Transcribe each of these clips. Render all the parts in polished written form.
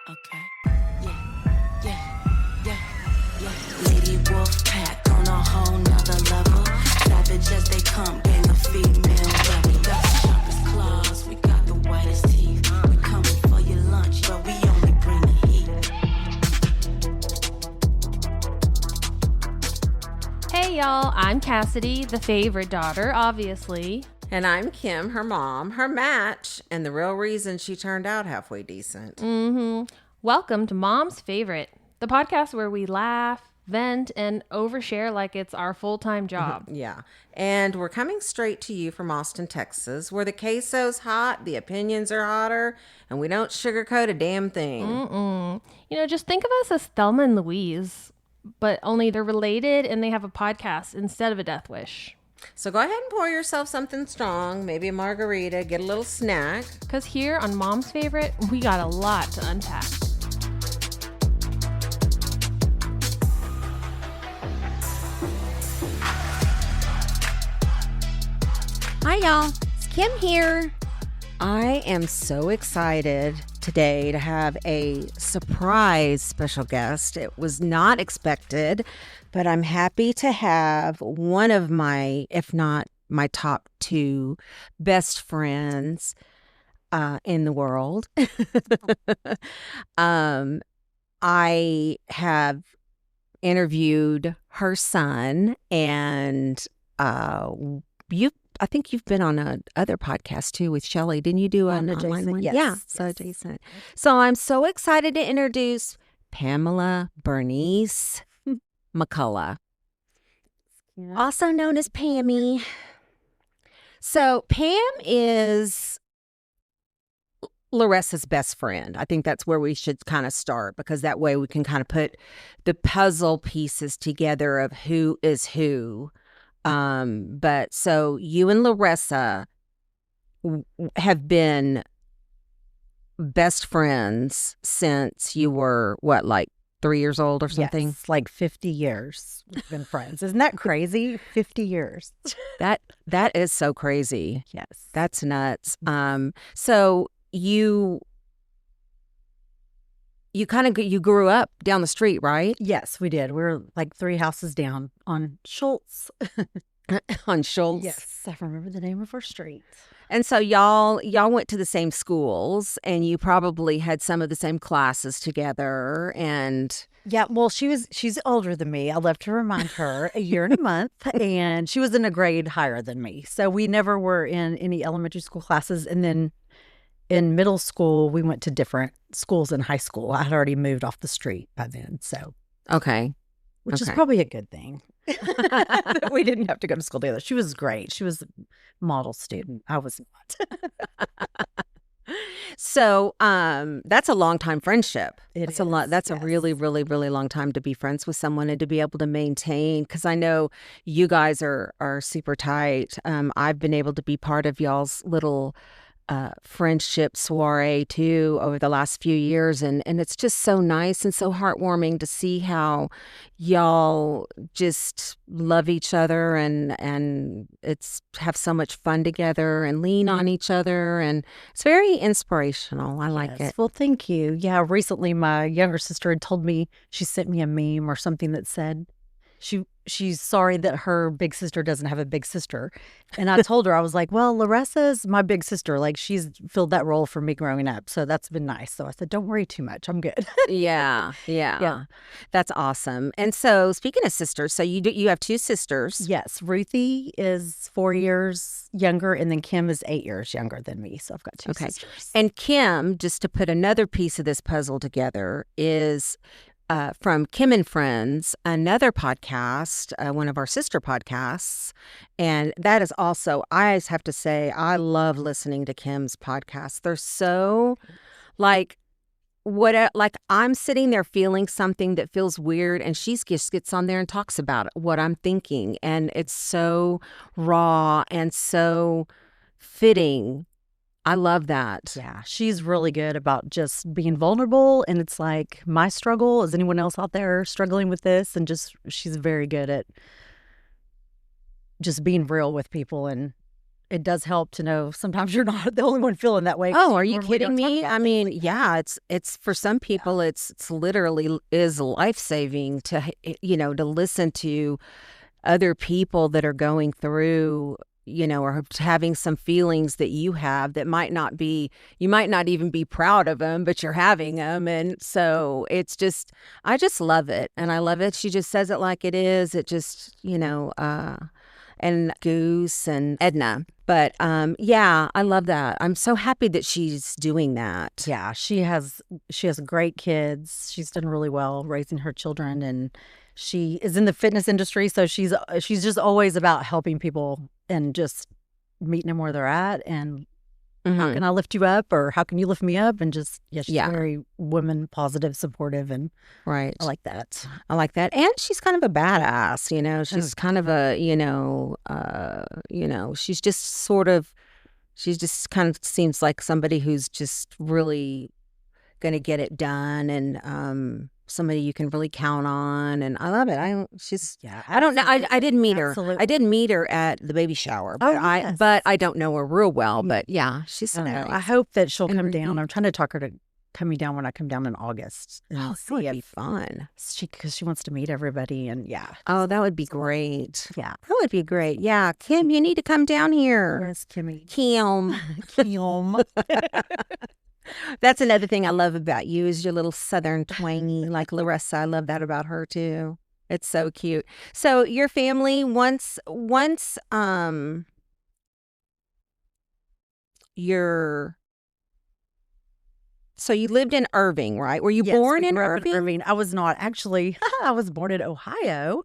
Okay. Yeah. Lady Wolf Pack on a whole nother level. Savage as they come, gang of female rebel. Got the sharpest claws, we got the whitest teeth. We coming for your lunch, but we only bring the heat. Hey y'all, I'm Cassidy, the favorite daughter, obviously. And I'm Kim, her mom, her match, and the real reason she turned out halfway decent. Welcome to Mom's Favorite, the podcast where we laugh, vent, and overshare like it's our full-time job. Yeah. And we're coming straight to you from Austin, Texas, where the queso's hot, the opinions are hotter, and we don't sugarcoat a damn thing. You know, just think of us as Thelma and Louise, but only they're related and they have a podcast instead of a death wish. So go ahead and pour yourself something strong, maybe a margarita, get a little snack. Because here on Mom's Favorite, we got a lot to unpack. Hi, y'all. It's Kim here. I am so excited today to have a surprise special guest. It was not expected, but I'm happy to have one of my, if not my top two best friends in the world. I have interviewed her son, and I think you've been on a other podcast too with Shelly. Didn't you do an online one? Yes. Yeah, so adjacent. So I'm so excited to introduce Pamela Bernice McCullouch, also known as Pammy. So Pam is Larissa's best friend. I think that's where we should kind of start, because that way we can kind of put the puzzle pieces together of who is who. But so you and Larissa have been best friends since you were what, like 3 years old or something? Yes, like 50 years we've been friends. Isn't that crazy? 50 years. That is so crazy. Yes. That's nuts. So you grew up down the street, right? Yes, we did. We were like 3 houses down on Schultz. On Schultz. Yes, I remember the name of our street. And so y'all went to the same schools, and you probably had some of the same classes together. And Yeah, well, she's older than me. I love to remind her, a year and a month, and she was in a grade higher than me. So we never were in any elementary school classes. And then in middle school, we went to different schools. In high school, I had already moved off the street by then. So okay. which is probably a good thing. We didn't have to go to school together. She was great. She was a model student. I was not. So that's a long time friendship. It's a lot. That's yes. a really, really, really long time to be friends with someone and to be able to maintain. Because I know you guys are super tight. I've been able to be part of y'all's little friendship soiree too over the last few years, and it's just so nice and so heartwarming to see how y'all just love each other and it's have so much fun together and lean on each other, and it's very inspirational. I like it. Well, thank you. Yeah, recently my younger sister had told me, she sent me a meme or something that said she's sorry that her big sister doesn't have a big sister. And I told her, I was like, well, Larissa's my big sister. Like, she's filled that role for me growing up. So that's been nice. So I said, don't worry too much. I'm good. Yeah. That's awesome. And so speaking of sisters, so you have two sisters. Yes. Ruthie is 4 years younger, and then Kim is 8 years younger than me. So I've got two sisters. And Kim, just to put another piece of this puzzle together, is from Kim and Friends, another podcast, one of our sister podcasts. And that is also, I have to say, I love listening to Kim's podcasts. They're so like I'm sitting there feeling something that feels weird, and she just gets on there and talks about what I'm thinking. And it's so raw and so fitting. I love that. Yeah, she's really good about just being vulnerable. And it's like, my struggle, is anyone else out there struggling with this? And just, she's very good at just being real with people and it does help to know sometimes you're not the only one feeling that way. Oh, are you Normally kidding don't talk me? about I things mean, like that. yeah, it's for some people, it's literally is life-saving to, to listen to other people that are going through, or having some feelings that you have that you might not even be proud of them, but you're having them. And so I just love it. And I love it. She just says it like it is. It just, and Goose and Edna. But yeah, I love that. I'm so happy that she's doing that. Yeah, she has great kids. She's done really well raising her children, and she is in the fitness industry, so she's just always about helping people and just meeting them where they're at and how Mhm. can I lift you up or how can you lift me up, and just she's Yeah. very woman positive, supportive, and Right. I like that. I like that. And she's kind of a badass, She's kind of a, she just kind of seems like somebody who's just really going to get it done, and somebody you can really count on. And I love it. I don't know. I didn't meet her. Absolutely. I didn't meet her at the baby shower, but yes. I don't know her real well, but yeah, she's I don't know. nice. I hope that she'll And come everything. down. I'm trying to talk her to coming down when I come down in August. And Oh, that see would if be fun. because she wants to meet everybody, and Oh, that would be great. yeah. That would be great. Yeah, Kim, you need to come down here. Yes, Kimmy. Kim. Kim. That's another thing I love about you is your little southern twangy, like Larissa. I love that about her too. It's so cute. So your family you're so you lived in Irving, right? Were you Yes, born we in grew up Irving? I was not actually. I was born in Ohio,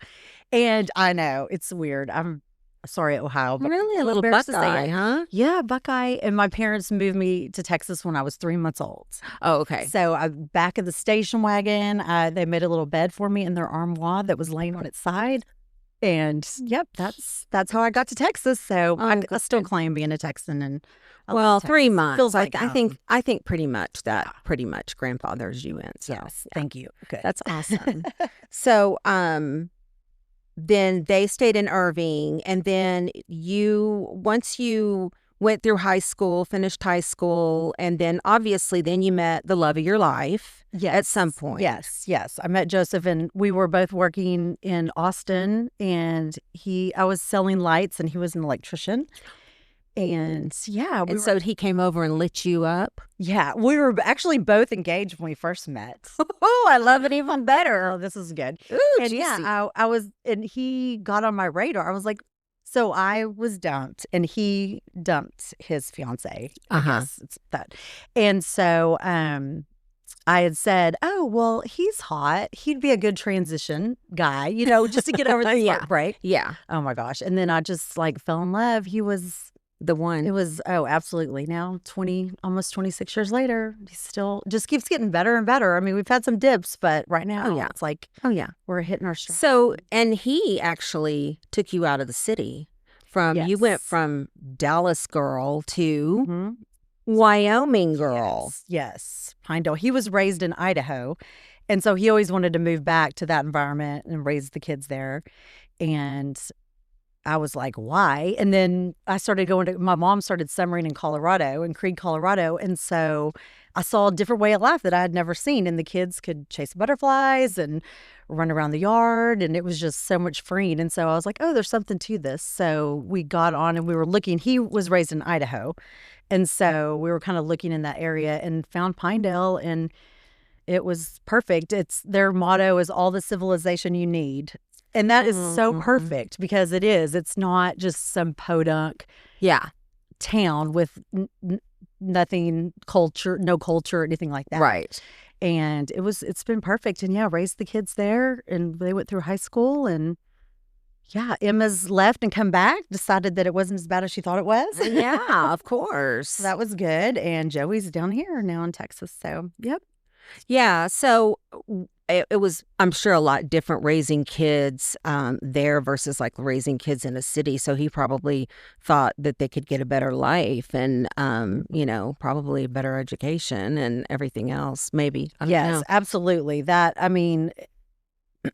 and I know it's weird. I'm sorry, Ohio, but Really, a I'm little embarrassed to say Buckeye, it. huh? Yeah, Buckeye. And my parents moved me to Texas when I was 3 months old. Oh, okay. So back of the station wagon, they made a little bed for me in their armoire that was laying on its side. And yep, that's how I got to Texas. So I still claim being a Texan. And I love Well, Texas. 3 months. Feels I like I think pretty much pretty much grandfathers you in. So yes. Thank you. Good. that's awesome. So, then they stayed in Irving, and then once you went through high school, finished high school, and then obviously then you met the love of your life at some point. Yes. I met Joseph, and we were both working in Austin, and I was selling lights and he was an electrician. And yeah, And so he came over and lit you up. we were actually both engaged when we first met. Oh, I love it even better. Oh, this is good. Ooh, And juicy. I was, and he got on my radar. I was like, so I was dumped, and he dumped his fiance. Uh-huh. It's that. And so I had said, oh, well, he's hot. He'd be a good transition guy, just to get over the Yeah. heartbreak. Yeah, Oh my gosh. And then I just fell in love. He was, the one. it was, oh, absolutely. Now, almost 26 years later, he still just keeps getting better and better. I mean, we've had some dips, but right now, Oh, yeah. it's like Oh, yeah. we're hitting our stride. So, and he actually took you out of the city. You went Yes. from Dallas girl to Mhm. Wyoming girl. Yes. Pinedale. He was raised in Idaho. And so he always wanted to move back to that environment and raise the kids there. And I was like, why? And then my mom started summering in Creed, Colorado. And so I saw a different way of life that I had never seen. And the kids could chase butterflies and run around the yard. And it was just so much freeing. And so I was like, oh, there's something to this. So we got on and we were looking. He was raised in Idaho. And so we were kind of looking in that area and found Pinedale, and it was perfect. Their motto is all the civilization you need. And that is so Mhm. perfect because it is. It's not just some podunk Yeah. town with nothing culture, no culture, anything like that. Right. And it's been perfect. And yeah, raised the kids there, and they went through high school, and yeah, Emma's left and come back, decided that it wasn't as bad as she thought it was. Yeah, of course. So that was good. And Joey's down here now in Texas. So, yep. Yeah. So it was, I'm sure, a lot different raising kids there versus like raising kids in a city. So he probably thought that they could get a better life and, probably a better education and everything else. Maybe. I don't Yes, know. absolutely.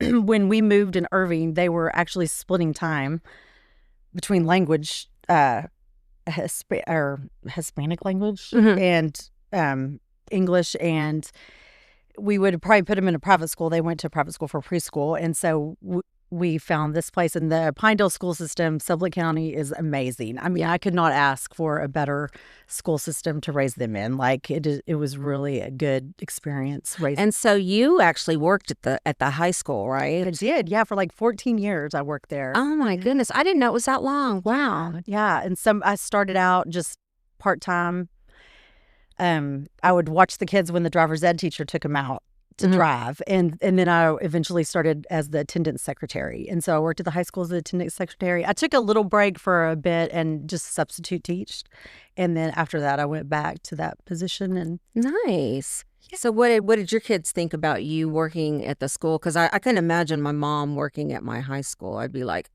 When we moved in Irving, they were actually splitting time between language Hispanic language Mhm. and English, and we would probably put them in a private school. They went to a private school for preschool, and so we found this place. And the Pinedale school system, Sublette County, is amazing. I mean, I could not ask for a better school system to raise them in. Like it was really a good experience raising. And so you actually worked at the high school, right? I did, yeah, for like 14 years I worked there. Oh my goodness, I didn't know it was that long. Wow. Yeah, and I started out just part-time. I would watch the kids when the driver's ed teacher took them out to drive, and then I eventually started as the attendance secretary, and so I worked at the high school as the attendance secretary. I took a little break for a bit and just substitute teached, and then after that I went back to that position. And Nice. So what did your kids think about you working at the school? Because I couldn't imagine my mom working at my high school. I'd be like,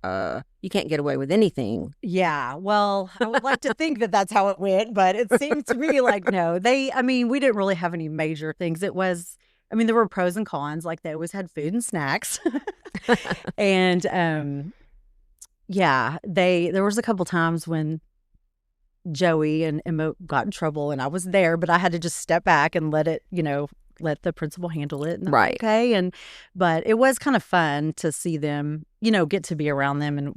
you can't get away with anything. yeah, well, I would like to think that that's how it went, but it seemed to me like no. We didn't really have any major things. There were pros and cons. Like they always had food and snacks, and there was a couple times when Joey and Emma got in trouble, and I was there, but I had to just step back and let the principal handle it. And Right. Okay. But it was kind of fun to see them, get to be around them. And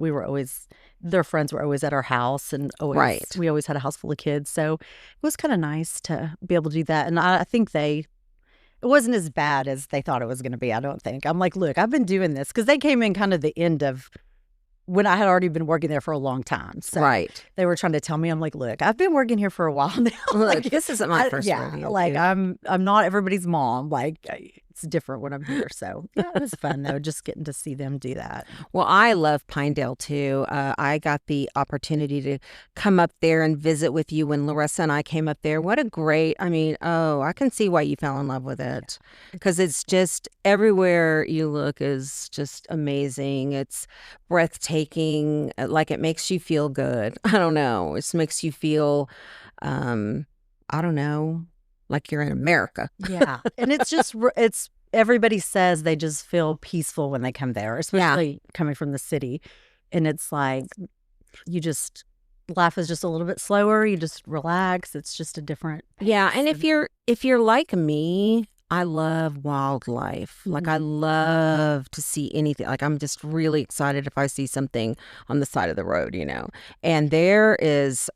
their friends were always at our house, and Right. we always had a house full of kids. So it was kind of nice to be able to do that. And I think it wasn't as bad as they thought it was going to be. I don't think. I'm like, look, I've been doing this, because they came in kind of the end of when I had already been working there for a long time. So Right. they were trying to tell me, I'm like, look, I've been working here for a while now. Look, this isn't my first rodeo. Like too. I'm not everybody's mom. Like it's different when I'm here. So yeah, it was fun though, just getting to see them do that. Well, I love Pinedale too. I got the opportunity to come up there and visit with you when Larissa and I came up there. What a great, I can see why you fell in love with it, because it's just everywhere you look is just amazing. It's breathtaking. Like it makes you feel good. I don't know. It just makes you feel, I don't know, like you're in America. Yeah. And it's everybody says they just feel peaceful when they come there, especially coming from the city. And it's like life is just a little bit slower. You just relax. It's just a different pace. Yeah, and if you're like me, I love wildlife. Like I love to see anything. Like I'm just really excited if I see something on the side of the road, And there is,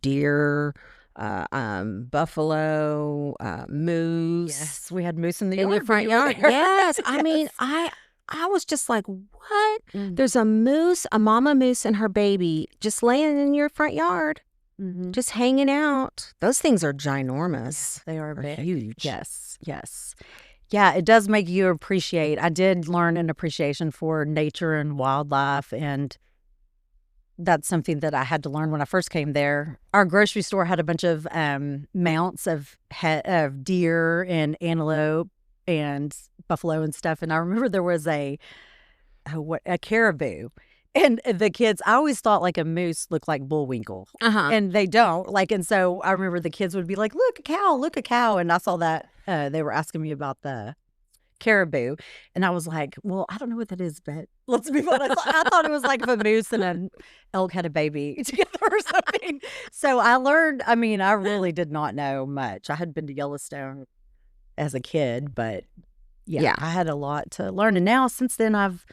deer, buffalo, moose. Yes, we had moose in the In yard your front when we were yard. there. Yes. Yes. I was just like, what? Mm. There's a moose, a mama moose and her baby just laying in your front yard, Mhm. just hanging out. Those things are ginormous. They are They're big. huge. Yes. Yeah, it does make you appreciate. I did learn an appreciation for nature and wildlife, and that's something that I had to learn when I first came there. Our grocery store had a bunch of mounts of deer and antelope and buffalo and stuff. And I remember there was a caribou. And the kids, I always thought like a moose looked like Bullwinkle. Uh-huh. And they don't. And so I remember the kids would be like, look, a cow. And I saw that they were asking me about the caribou. And I was like, well, I don't know what that is, but let's move on. I thought it was like if a moose and an elk had a baby together or something. So I learned, I really did not know much. I had been to Yellowstone as a kid, but yeah, I had a lot to learn. And now since then I've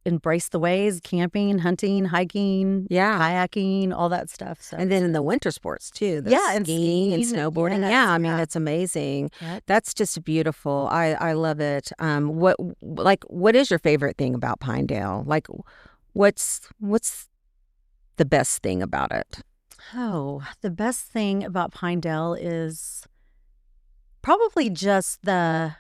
embraced the ways, camping, hunting, hiking, kayaking, all that stuff. So And then in the winter sports too. and skiing and snowboarding. Yes, It's amazing. Yep. That's just beautiful. I love it. What is your favorite thing about Pinedale? Like what's the best thing about it? Oh, the best thing about Pinedale is probably just the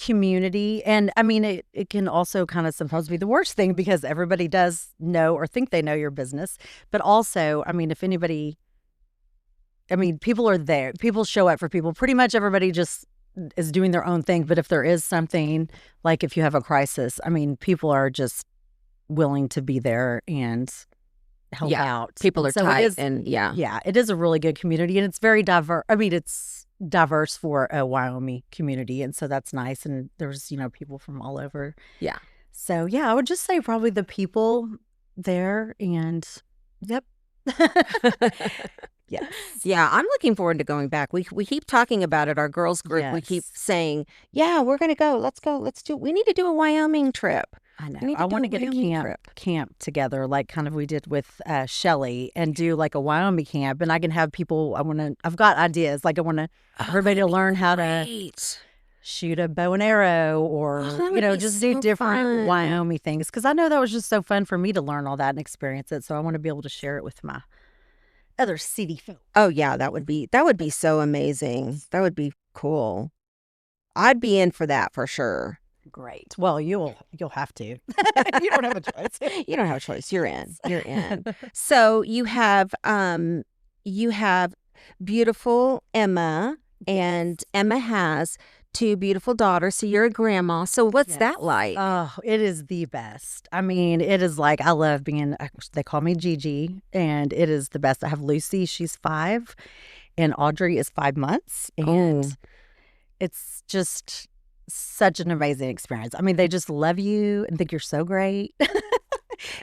community. And it can also kind of sometimes be the worst thing because everybody does know or think they know your business. But also, if anybody, people are there. People show up for people. Pretty much everybody just is doing their own thing. But if there is something, like if you have a crisis, people are just willing to be there and help out. People are So tight it is a really good community, and it's very diverse. It's diverse for a Wyoming community, and so that's nice. And there's people from all over. So I would just say probably the people there, and Yes. Yeah, I'm looking forward to going back. We keep talking about it. Our girls group, we keep Yes. saying, "Yeah, we're going to go. Let's go. Let's do. We need to do a Wyoming trip. I know. We need I to do want a to get a Wyoming trip." camp together, like kind of we did with Shelly, and do like a Wyoming camp. And I can have people. I've got ideas. Like I want everybody to learn how to Great. shoot a bow and arrow, or that would be just do so different fun. Wyoming things. Because I know that was just so fun for me to learn all that and experience it. So I want to be able to share it with my other city folk. Oh yeah, that would be so amazing. That would be cool. I'd be in for that for sure. Great. Well, you'll have to. You don't have a choice. You don't have a choice. You're in. You're in. So you have beautiful Emma, and Emma has 2 beautiful daughters. So you're a grandma. So what's that like? Oh, it is the best. I mean, it is like I love being. They call me Gigi, and it is the best. I have Lucy. She's 5, and Audrey is 5 months, and it's just such an amazing experience. I mean, they just love you and think you're so great.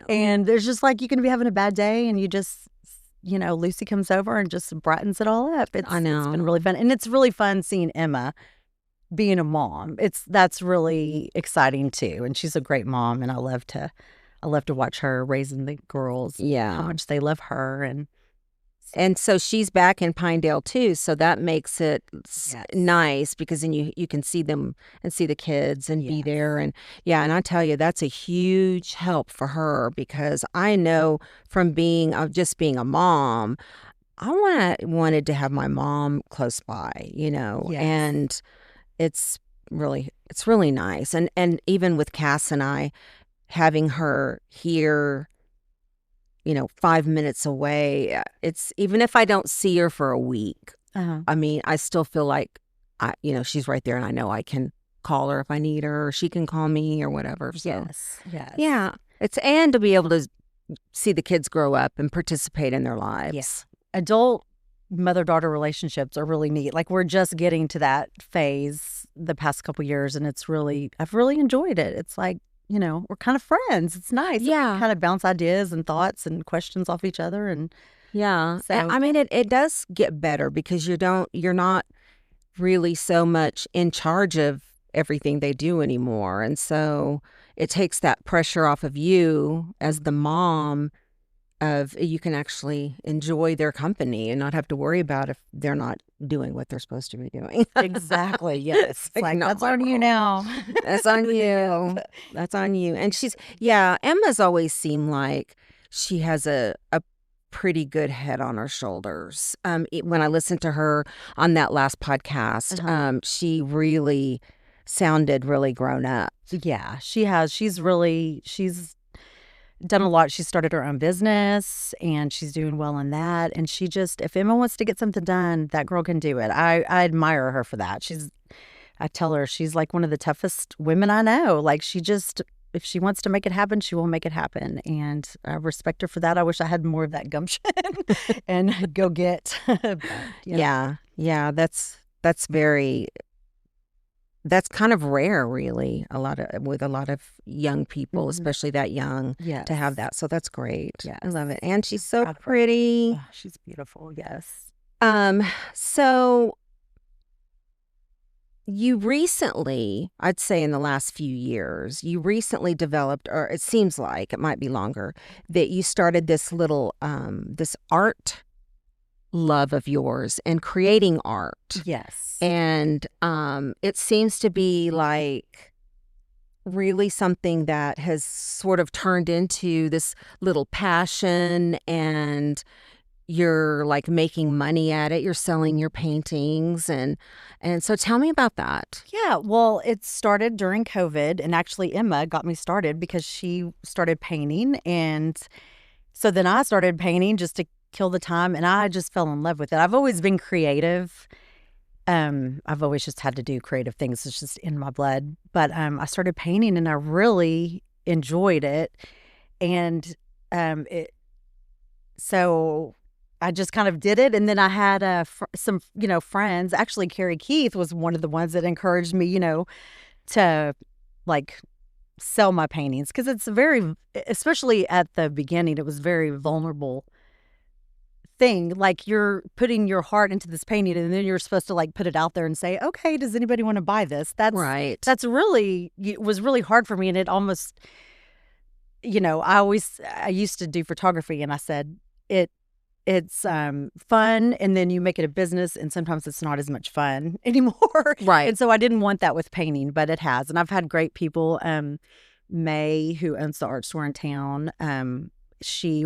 And there's just like you can be having a bad day, and you just, Lucy comes over and just brightens it all up. I know. It's been really fun, and it's really fun seeing Emma being a mom. That's really exciting too, and she's a great mom, and I love to watch her raising the girls. Yeah, how much they love her, and so she's back in Pinedale too, so that makes it nice, because then you can see them and see the kids and be there, and and I tell you, that's a huge help for her, because I know from just being a mom, I wanted to have my mom close by, and it's really nice, and even with Cass and I having her here, 5 minutes away, it's even if I don't see her for a week, I mean, I still feel like she's right there, and I know I can call her if I need her, or she can call me or whatever. So yes, yeah, and to be able to see the kids grow up and participate in their lives. Yes, adult mother-daughter relationships are really neat. Like we're just getting to that phase the past couple years, and I've really enjoyed it. It's like, we're kind of friends. It's nice. Yeah. We kind of bounce ideas and thoughts and questions off each other. And yeah. So, I mean, it does get better, because you're not really so much in charge of everything they do anymore. And so it takes that pressure off of you as the mom, of you can actually enjoy their company and not have to worry about if they're not doing what they're supposed to be doing. exactly. Yes. Like, That's on you now. That's on you. That's on you. And Emma's always seemed like she has a pretty good head on her shoulders. When I listened to her on that last podcast, she really sounded really grown up. Yeah, she has. She's done a lot. She started her own business, and she's doing well in that. And she just, if Emma wants to get something done, that girl can do it. I admire her for that. I tell her she's like one of the toughest women I know. Like if she wants to make it happen, she will make it happen. And I respect her for that. I wish I had more of that gumption and go get. But, Yeah. That's kind of rare, really. With a lot of young people, especially that young, to have that. So that's great. Yes. I love it, and she's so pretty. Oh, she's beautiful. Yes. So you recently, I'd say in the last few years, you recently developed, or it seems like it might be longer, that you started this little this art love of yours and creating art. Yes. And it seems to be like really something that has sort of turned into this little passion, and you're like making money at it. You're selling your paintings, and so tell me about that. Yeah, well, it started during COVID, and actually Emma got me started because she started painting, and so then I started painting just to kill the time, and I just fell in love with it. I've always been creative. I've always just had to do creative things. It's just in my blood. But I started painting, and I really enjoyed it. And so I just kind of did it. And then I had some, friends. Actually, Carrie Keith was one of the ones that encouraged me, to like sell my paintings, because it's especially at the beginning, it was very vulnerable thing. Like you're putting your heart into this painting, and then you're supposed to like put it out there and say, okay, does anybody want to buy this? Right. That's really, it was really hard for me. And it almost, I used to do photography, and I said it's fun, and then you make it a business, and sometimes it's not as much fun anymore. Right. And so I didn't want that with painting, but it has. And I've had great people. May, who owns the art store in town, she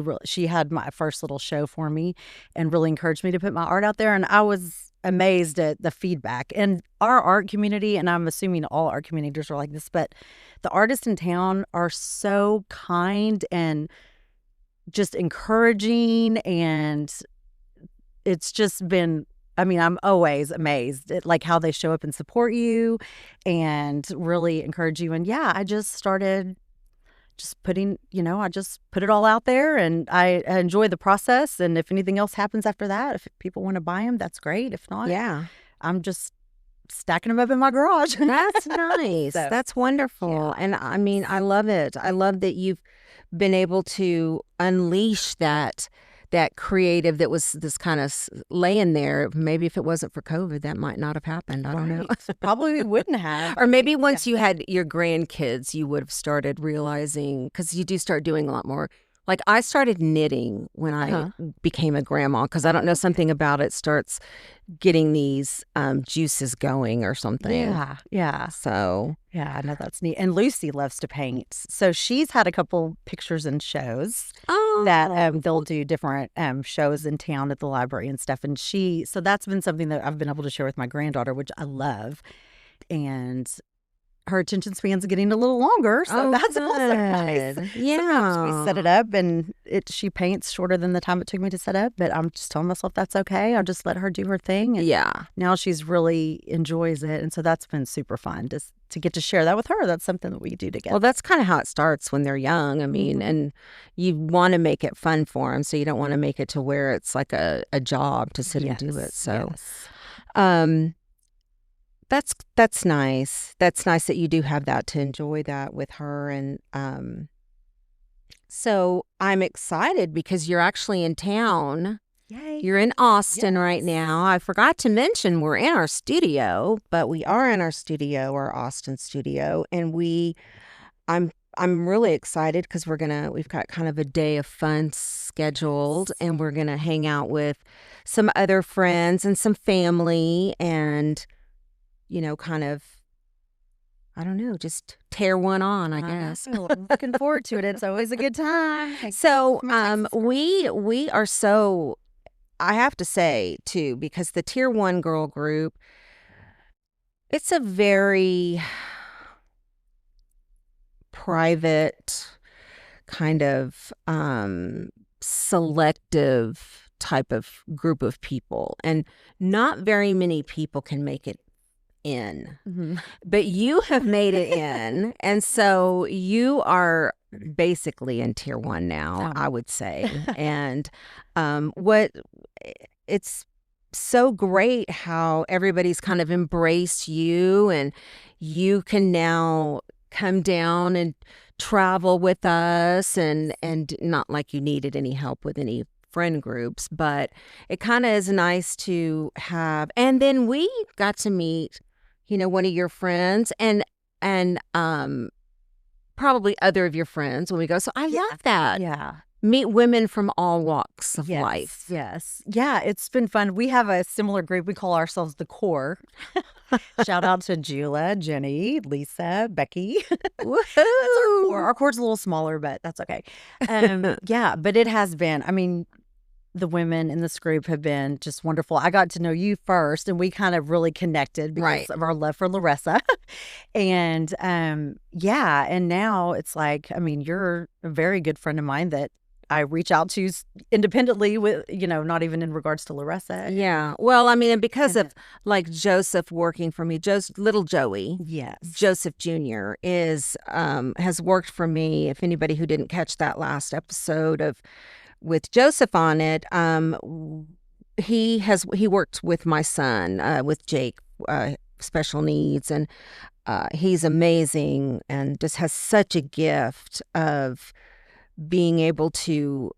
had my first little show for me and really encouraged me to put my art out there. And I was amazed at the feedback. And our art community, and I'm assuming all art communities are like this, but the artists in town are so kind and just encouraging. And it's just been, I'm always amazed at like how they show up and support you and really encourage you. And yeah, I just started just putting, I just put it all out there, and I enjoy the process. And if anything else happens after that, if people want to buy them, that's great. If not, Yeah. I'm just stacking them up in my garage. That's nice. So, That's wonderful. yeah. And I love it. I love that you've been able to unleash that creative that was this kind of laying there. Maybe if it wasn't for COVID, that might not have happened. I don't know. Probably wouldn't have. Or maybe once you had your grandkids, you would have started realizing, because you do start doing a lot more. Like I started knitting when I became a grandma, because I don't know, something about it starts getting these juices going or something. Yeah. So Yeah, I know, that's neat. And Lucy loves to paint. So she's had a couple pictures and shows that they'll do different shows in town at the library and stuff. And so that's been something that I've been able to share with my granddaughter, which I love. And her attention span's getting a little longer, so that's also nice. Yeah. Sometimes we set it up, and she paints shorter than the time it took me to set up, but I'm just telling myself that's okay. I'll just let her do her thing. And Yeah. now she's really enjoys it, and so that's been super fun to get to share that with her. That's something that we do together. Well, that's kind of how it starts when they're young. And you want to make it fun for them, so you don't want to make it to where it's like a job to sit and do it. So, that's nice. That's nice that you do have that to enjoy that with her. And so I'm excited because you're actually in town. Yay. You're in Austin right now. I forgot to mention we're in our studio, but we are in our studio, our Austin studio, and I'm really excited because we've got kind of a day of fun scheduled, and we're gonna hang out with some other friends and some family, and kind of, I don't know, just tear one on, I guess. I'm looking forward to it. It's always a good time. So we are so, I have to say too, because the Tier 1 girl group, it's a very private kind of selective type of group of people, and not very many people can make it in. But you have made it in, and so you are basically in Tier 1 now, I would say. And it's so great how everybody's kind of embraced you, and you can now come down and travel with us, and not like you needed any help with any friend groups, but it kind of is nice to have. And then we got to meet one of your friends, and probably other of your friends when we go. So I love that. Yeah. Meet women from all walks of life. Yes. Yeah, it's been fun. We have a similar group. We call ourselves the Core. Shout out to Jula, Jenny, Lisa, Becky. Woohoo! Our core's a little smaller, but that's okay. Yeah, but it has been, the women in this group have been just wonderful. I got to know you first, and we kind of really connected because of our love for Larissa. And and now it's like, you're a very good friend of mine that I reach out to independently with, not even in regards to Larissa. Yeah. Well, and because of like Joseph working for me, little Joey. Yes. Joseph Jr. has worked for me. If anybody who didn't catch that last episode with Joseph on it, he worked with my son, with Jake, special needs, and he's amazing and just has such a gift of being able to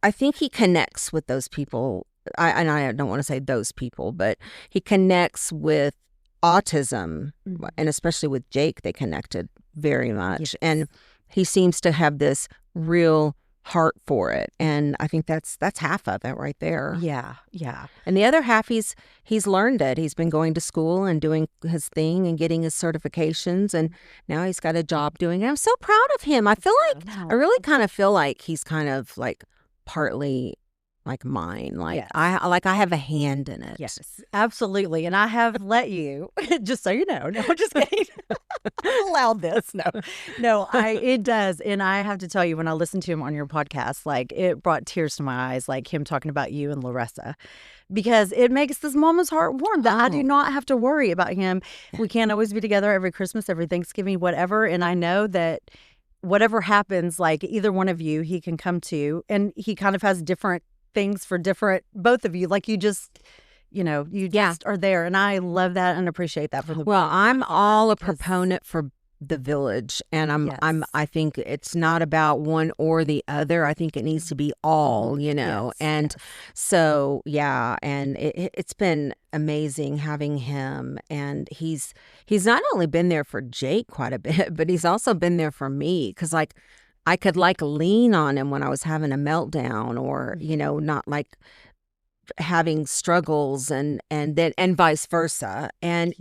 I think he connects with those people. I don't want to say those people, but he connects with autism, and especially with Jake, they connected very much. Yes. And he seems to have this real heart for it, and I think that's half of it right there. Yeah. And the other half, he's learned it. He's been going to school and doing his thing and getting his certifications, and now he's got a job doing it. I'm so proud of him. I feel like I really kind of feel like he's kind of like partly like mine. Like Yes. I have a hand in it. Yes, absolutely. And I have let you, just so you know. No, I'm just kidding. I allowed this. No, it does. And I have to tell you, when I listened to him on your podcast, like it brought tears to my eyes, like him talking about you and Larissa, because it makes this mama's heart warm that I do not have to worry about him. We can't always be together every Christmas, every Thanksgiving, whatever. And I know that whatever happens, like either one of you, he can come to, and he kind of has different things for both of you. Like you just, just are there. And I love that and appreciate that from the Well, I'm all a proponent for the village, and I think it's not about one or the other. I think it needs to be all, and so and it's been amazing having him, and he's not only been there for Jake quite a bit, but he's also been there for me, because like I could like lean on him when I was having a meltdown, or not like having struggles, and vice versa. And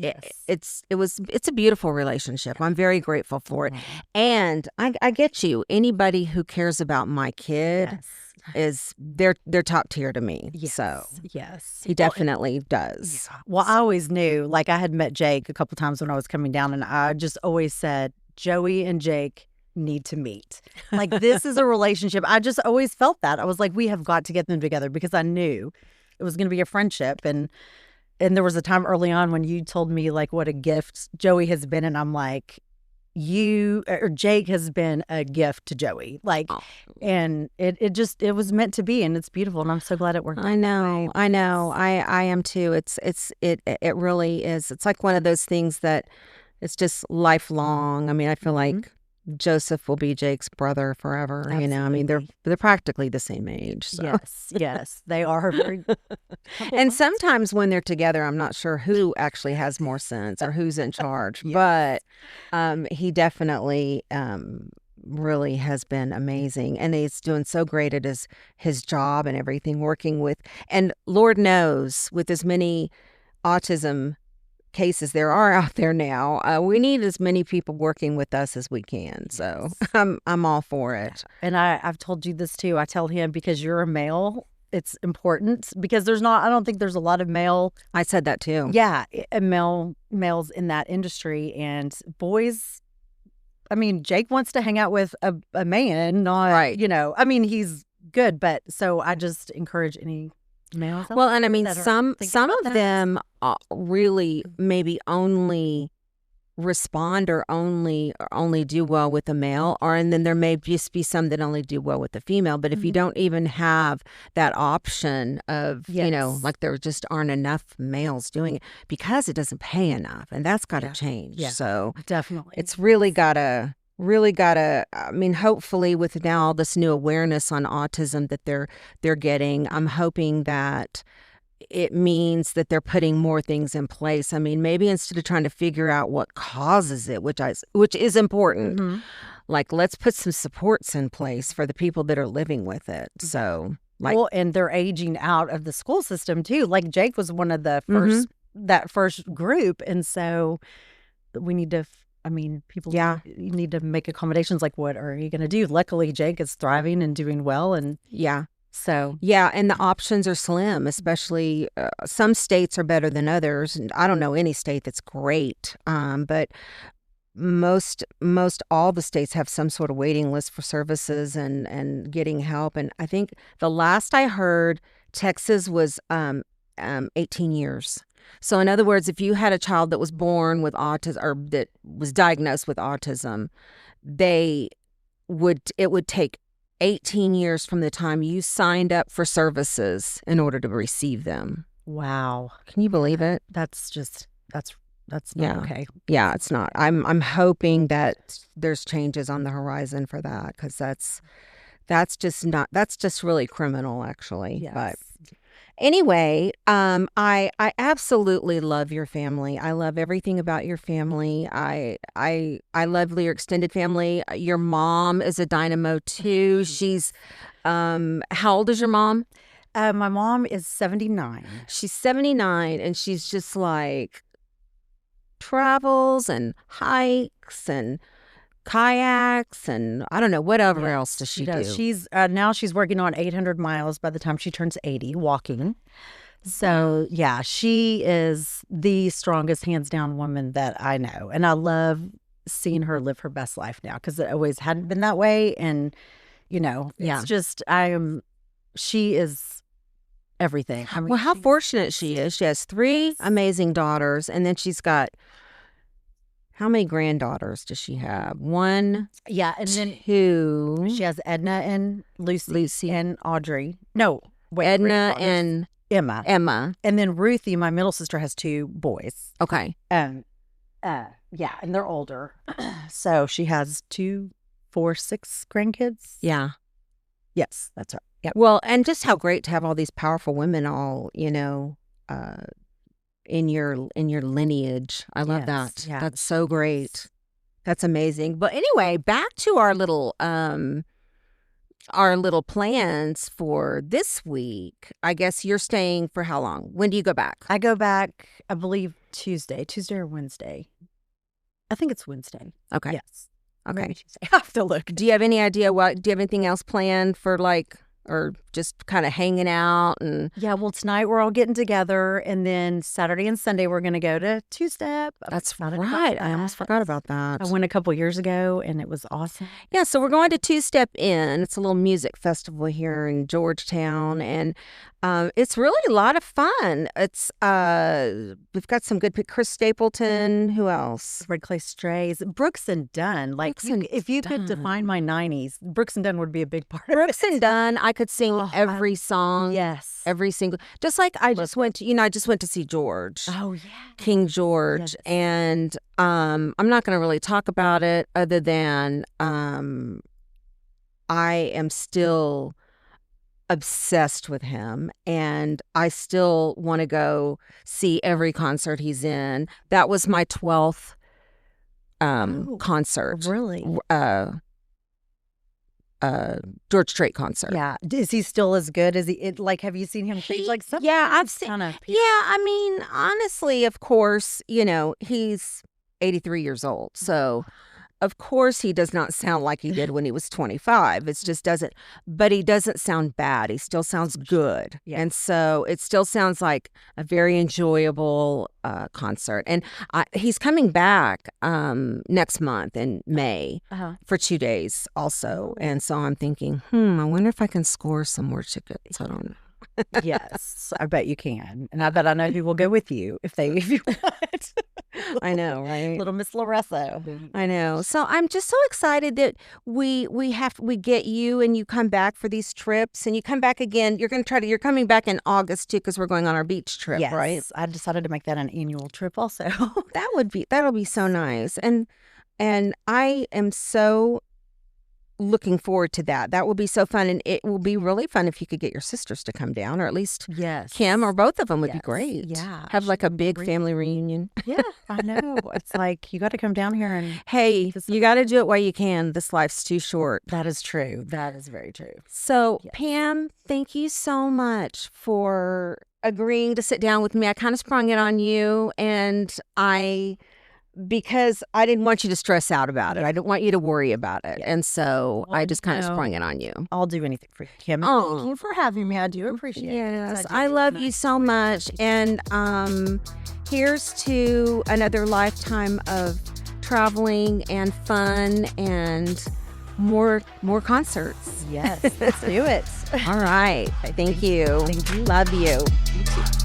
it's a beautiful relationship. I'm very grateful for it. And I get you. Anybody who cares about my kid is they're top tier to me. So he definitely does. Well, I always knew, like I had met Jake a couple times when I was coming down, and I just always said, Joey and Jake need to meet. Like this is a relationship. I just always felt that. I was like, we have got to get them together, because I knew it was going to be a friendship. And there was a time early on when you told me like what a gift Joey has been, and I'm like, Jake has been a gift to Joey. Like, and it was meant to be, and it's beautiful, and I'm so glad it worked out. I know. I am too. It really is. It's like one of those things that it's just lifelong. I mean, I feel like Joseph will be Jake's brother forever. Absolutely. I mean, they're practically the same age. So. Yes, they are. And sometimes when they're together, I'm not sure who actually has more sense or who's in charge. But he definitely really has been amazing, and he's doing so great at his job and everything, working with. And Lord knows, with as many autism cases there are out there now, we need as many people working with us as we can. So I'm all for it. And I've told you this too. I tell him, because you're a male, it's important, because I don't think there's a lot of male. I said that too. Yeah, males in that industry, and boys. I mean, Jake wants to hang out with a man, not right. I mean, he's good, but so I just encourage any. Well, and I mean, some of them really maybe only respond or only do well with a male, and then there may just be some that only do well with the female. But if you don't even have that option of, like there just aren't enough males doing it, because it doesn't pay enough, and that's got to change. Yeah, so definitely, it's really got to. I mean, hopefully with now all this new awareness on autism that they're getting, I'm hoping that it means that they're putting more things in place. I mean, maybe instead of trying to figure out what causes it, which is important, like let's put some supports in place for the people that are living with it. So and they're aging out of the school system too. Like Jake was one of the first, that first group. And so we need to, people you need to make accommodations. Like, what are you going to do? Luckily, Jake is thriving and doing well. And so. Yeah, and the options are slim, especially some states are better than others. And I don't know any state that's great, but most all the states have some sort of waiting list for services and getting help. And I think the last I heard, Texas was 18 years. So in other words, if you had a child that was born with autism or that was diagnosed with autism, it would take 18 years from the time you signed up for services in order to receive them. Wow. Can you believe it? That's not okay. Yeah, it's not. I'm hoping that there's changes on the horizon for that, because that's That's just really criminal, actually. Yes. But anyway, I absolutely love your family. I love everything about your family. I love your extended family. Your mom is a dynamo too. She's how old is your mom? My mom is 79. She's 79, and she's just like travels and hikes and kayaks and I don't know, whatever else does she do? She's now she's working on 800 miles by the time she turns 80 walking. So yeah, she is the strongest hands down woman that I know. And I love seeing her live her best life now because it always hadn't been that way. And it's just she is everything. I mean, well, how fortunate she is. She has 3 amazing daughters, and then she's got how many granddaughters does she have? 1, yeah, and then 2. she has Edna and Lucy and Audrey. No, wait, Edna and Emma. And then Ruthie, my middle sister, has 2 boys. Okay. Yeah, and they're older. So she has 2, 4, 6 grandkids. Yeah. Yes, that's right. Yeah. Well, and just how great to have all these powerful women all, in your lineage. I love that. Yeah. That's so great. That's amazing. But anyway, back to our little plans for this week. I guess you're staying for how long? When do you go back? I go back, I believe, Tuesday or Wednesday. I think it's Wednesday. Okay. Yes. Okay. Maybe Tuesday. I have to look. Do you have any idea do you have anything else planned for or just kind of hanging out and Yeah, well, tonight we're all getting together, and then Saturday and Sunday we're going to go to Two-Step. That's right. I almost forgot about that. I went a couple years ago, and it was awesome. Yeah, so we're going to Two-Step Inn. It's a little music festival here in Georgetown, and it's really a lot of fun. It's we've got some good Chris Stapleton. Who else? Red Clay Strays, Brooks and Dunn. If you could define my 90s, Brooks and Dunn would be a big part of it. Brooks and Dunn. I could sing every song. Yes, every single. Just like I just went to see George. Oh yeah, King George, yes. and I'm not going to really talk about it other than I am still obsessed with him, and I still want to go see every concert he's in. That was my 12th concert. Really? George Strait concert. Yeah. Is he still as good? Is he have you seen him change something? Yeah, I've seen. Yeah, I mean, honestly, of course, he's 83 years old. So, of course, he does not sound like he did when he was 25. It just doesn't. But he doesn't sound bad. He still sounds good. Yeah. And so it still sounds like a very enjoyable concert. And he's coming back next month in May for 2 days also. And so I'm thinking, I wonder if I can score some more tickets. I don't know. Yes, I bet you can. And I bet I know who will go with you if you want. I know, right? Little Miss Loresso. I know. So I'm just so excited that we get you and you come back for these trips, and you come back again. You're coming back in August too, because we're going on our beach trip, yes, right? I decided to make that an annual trip also. That'll be so nice. And I am so looking forward to that. That will be so fun, and it will be really fun if you could get your sisters to come down, or at least Kim or both of them would be great. Yeah, have like a big family reunion. Yeah, I know. It's like you got to come down here and you got to do it while you can. This life's too short. That is true. That is very true. So Pam, thank you so much for agreeing to sit down with me. I kind of sprung it on you, and because I didn't want you to stress out about it. I didn't want you to worry about it. And so I just kind of sprung it on you. I'll do anything for you, Kim. Oh, thank you for having me. I do appreciate it. Yes, I love you so much. And here's to another lifetime of traveling and fun and more concerts. Yes, let's do it. All right. Thank you. Thank you. Love you. You too.